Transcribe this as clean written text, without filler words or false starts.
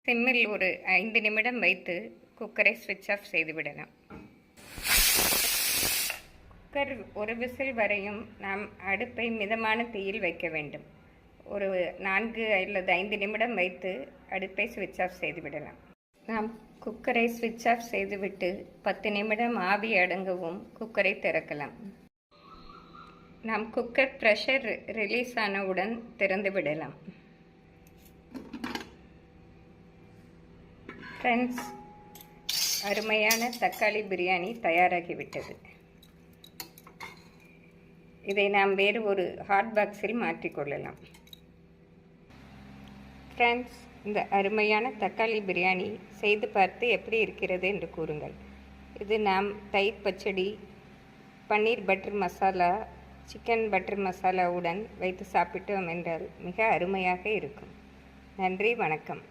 சிம்மில் ஒரு 5 நிமிடம் வைத்து குக்கரை ஸ்விட்ச் ஆஃப் செய்துவிடலாம். குக்கர் ஒரு விசில் வரையும் நாம் அடுப்பை மிதமான தீயில் வைக்க வேண்டும். ஒரு 4 அல்லது 5 நிமிடம் வைத்து அடுப்பை ஸ்விட்ச் ஆஃப் செய்துவிடலாம். நாம் குக்கரை ஸ்விட்ச் ஆஃப் செய்துவிட்டு 10 நிமிடம் ஆவி அடங்கவும் குக்கரை திறக்கலாம். நாம் குக்கர் ப்ரெஷர் ரிலீஸ் ஆனவுடன் திறந்து விடலாம். ஃப்ரெண்ட்ஸ், அருமையான தக்காளி பிரியாணி தயாராகிவிட்டது. இதை நாம் வேறு ஒரு ஹாட் பாக்ஸில் மாற்றிக்கொள்ளலாம். ஃப்ரெண்ட்ஸ், இந்த அருமையான தக்காளி பிரியாணி செய்து பார்த்து எப்படி இருக்கிறது என்று கூறுங்கள். இது நாம் தயிர் பச்சடி, பன்னீர் பட்டர் மசாலா, சிக்கன் பட்டர் மசாலாவுடன் வைத்து சாப்பிட்டோம் என்றால் மிக அருமையாக இருக்கும். நன்றி, வணக்கம்.